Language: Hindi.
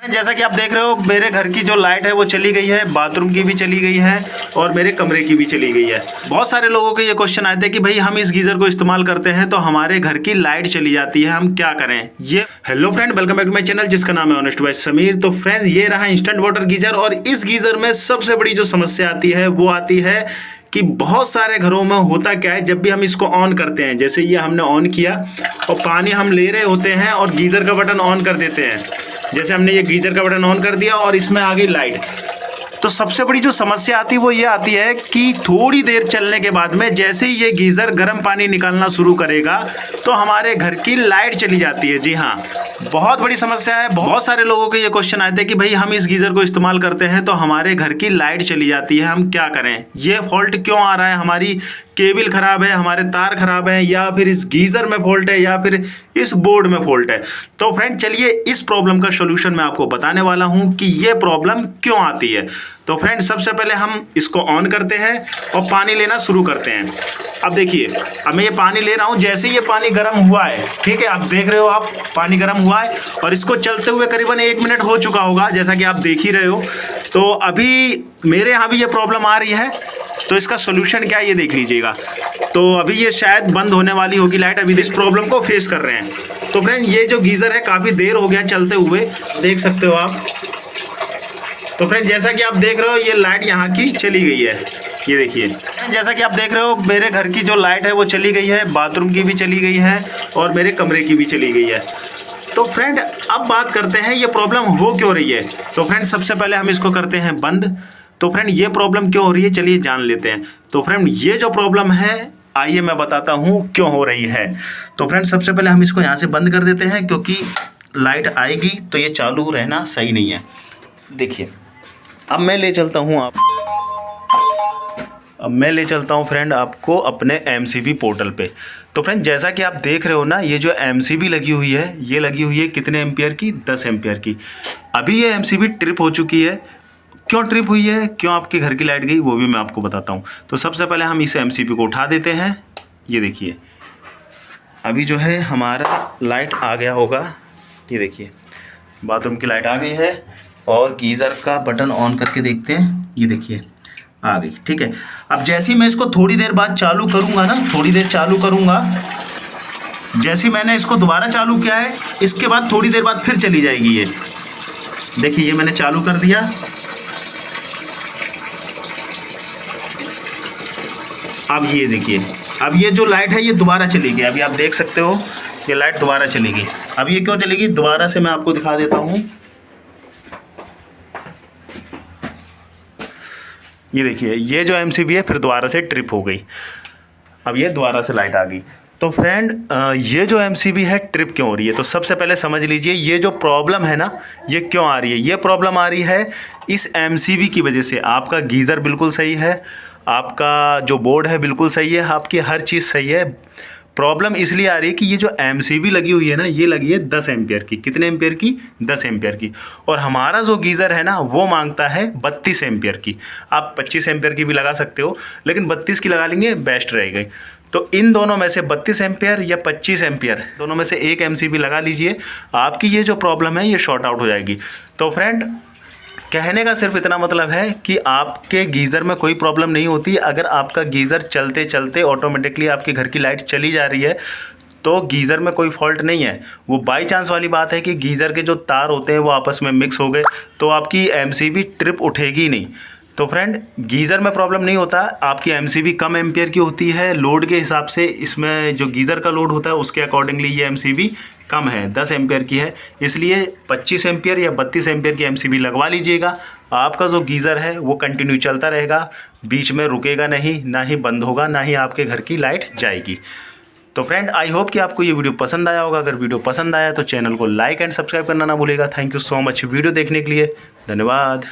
जैसा कि आप देख रहे हो मेरे घर की जो लाइट है वो चली गई है, बाथरूम की भी चली गई है और मेरे कमरे की भी चली गई है। बहुत सारे लोगों के ये क्वेश्चन आए थे कि भाई हम इस गीज़र को इस्तेमाल करते हैं तो हमारे घर की लाइट चली जाती है, हम क्या करें। ये hello friend, welcome back to my channel जिसका नाम है ऑनेस्ट बॉय समीर। तो फ्रेंड्स ये रहा इंस्टेंट वाटर गीज़र और इस गीज़र में सबसे बड़ी जो समस्या आती है वो आती है कि बहुत सारे घरों में होता क्या है, जब भी हम इसको ऑन करते हैं, जैसे ये हमने ऑन किया और पानी हम ले रहे होते हैं और गीज़र का बटन ऑन कर देते हैं, जैसे हमने ये गीज़र का बटन ऑन कर दिया और इसमें आ गई लाइट। तो सबसे बड़ी जो समस्या आती है वो ये आती है कि थोड़ी देर चलने के बाद में जैसे ही ये गीज़र गर्म पानी निकालना शुरू करेगा तो हमारे घर की लाइट चली जाती है। जी हाँ, बहुत बड़ी समस्या है। बहुत सारे लोगों के ये क्वेश्चन आए थे कि भाई हम इस गीज़र को इस्तेमाल करते हैं तो हमारे घर की लाइट चली जाती है, हम क्या करें। ये फॉल्ट क्यों आ रहा है, हमारी केबल ख़राब है, हमारे तार ख़राब है, या फिर इस गीज़र में फॉल्ट है, या फिर इस बोर्ड में फॉल्ट है। तो फ्रेंड चलिए इस प्रॉब्लम का सोल्यूशन मैं आपको बताने वाला हूँ कि ये प्रॉब्लम क्यों आती है। तो फ्रेंड सबसे पहले हम इसको ऑन करते हैं और पानी लेना शुरू करते हैं। अब देखिए, अब मैं ये पानी ले रहा हूँ, जैसे ये पानी गर्म हुआ है, ठीक है, आप देख रहे हो, आप पानी गर्म हुआ है और इसको चलते हुए करीबन 1 मिनट हो चुका होगा, जैसा कि आप देख ही रहे हो। तो अभी मेरे यहाँ भी ये प्रॉब्लम आ रही है, तो इसका सोल्यूशन क्या है ये देख लीजिएगा। तो अभी ये शायद बंद होने वाली होगी लाइट, अभी इस प्रॉब्लम को फेस कर रहे हैं। तो फ्रेंड ये जो गीज़र है काफ़ी देर हो गया चलते हुए, देख सकते हो आप। तो फ्रेंड जैसा कि आप देख रहे हो ये लाइट यहाँ की चली गई है, ये देखिए। जैसा कि आप देख रहे हो मेरे घर की जो लाइट है वो चली गई है, बाथरूम की भी चली गई है और मेरे कमरे की भी चली गई है। तो फ्रेंड अब बात करते हैं ये प्रॉब्लम हो क्यों रही है। तो फ्रेंड सबसे पहले हम इसको करते हैं बंद। तो फ्रेंड ये प्रॉब्लम क्यों हो रही है चलिए जान लेते हैं। तो फ्रेंड ये जो प्रॉब्लम है आइए मैं बताता हूँ क्यों हो रही है। तो फ्रेंड सबसे पहले हम इसको यहाँ से बंद कर देते हैं, क्योंकि लाइट आएगी तो ये चालू रहना सही नहीं है। देखिए अब मैं ले चलता हूँ फ्रेंड आपको अपने MCB पोर्टल पे। तो फ्रेंड जैसा कि आप देख रहे हो ना, ये जो MCB लगी हुई है ये लगी हुई है कितने एम्पियर की, 10 एम्पियर की। अभी ये MCB ट्रिप हो चुकी है। क्यों ट्रिप हुई है, क्यों आपके घर की लाइट गई, वो भी मैं आपको बताता हूँ। तो सबसे पहले हम इस MCB को उठा देते हैं। ये देखिए अभी जो है हमारा लाइट आ गया होगा, ये देखिए बाथरूम की लाइट आ गई है और गीज़र का बटन ऑन करके देखते हैं, ये देखिए आ गई, ठीक है। अब जैसे ही मैं इसको थोड़ी देर बाद चालू करूँगा ना, थोड़ी देर चालू करूँगा, जैसे ही मैंने इसको दोबारा चालू किया है इसके बाद थोड़ी देर बाद फिर चली जाएगी ये। देखिए ये मैंने चालू कर दिया, अब ये देखिए अब ये जो लाइट है ये दोबारा चली गई। अभी आप देख सकते हो ये लाइट दोबारा चली गई। अब ये क्यों चलेगी दोबारा से मैं आपको दिखा देता हूँ। ये देखिए ये जो MCB है फिर दोबारा से ट्रिप हो गई, अब ये दोबारा से लाइट आ गई। तो फ्रेंड ये जो MCB है ट्रिप क्यों हो रही है, तो सबसे पहले समझ लीजिए ये जो प्रॉब्लम है ना ये क्यों आ रही है। ये प्रॉब्लम आ रही है इस MCB की वजह से। आपका गीज़र बिल्कुल सही है, आपका जो बोर्ड है बिल्कुल सही है, आपकी हर चीज़ सही है। प्रॉब्लम इसलिए आ रही है कि ये जो MCB लगी हुई है ना ये लगी है 10 एम्पियर की। कितने एम्पियर की, 10 एम्पियर की। और हमारा जो गीज़र है ना वो मांगता है 32 एम्पियर की। आप 25 एम्पियर की भी लगा सकते हो, लेकिन 32 की लगा लेंगे बेस्ट रहेगी। तो इन दोनों में से 32 एम्पियर या 25 एम्पियर दोनों में से एक MCB लगा लीजिए, आपकी ये जो प्रॉब्लम है ये शॉर्ट आउट हो जाएगी। तो फ्रेंड कहने का सिर्फ इतना मतलब है कि आपके गीज़र में कोई प्रॉब्लम नहीं होती। अगर आपका गीज़र चलते चलते ऑटोमेटिकली आपके घर की लाइट चली जा रही है तो गीज़र में कोई फॉल्ट नहीं है। वो बाई चांस वाली बात है कि गीज़र के जो तार होते हैं वो आपस में मिक्स हो गए तो आपकी MCB ट्रिप उठेगी नहीं। तो फ्रेंड गीज़र में प्रॉब्लम नहीं होता, आपकी MCB कम एम्पियर की होती है लोड के हिसाब से। इसमें जो गीज़र का लोड होता है उसके अकॉर्डिंगली ये MCB कम है, 10 एम्पियर की है, इसलिए 25 एम्पियर या 32 एम्पियर की MCB लगवा लीजिएगा। आपका जो गीज़र है वो कंटिन्यू चलता रहेगा, बीच में रुकेगा नहीं, ना ही बंद होगा, ना ही आपके घर की लाइट जाएगी। तो फ्रेंड आई होप कि आपको ये वीडियो पसंद आया होगा। अगर वीडियो पसंद आया तो चैनल को लाइक एंड सब्सक्राइब करना ना भूलिएगा। Thank you so much video देखने के लिए, धन्यवाद।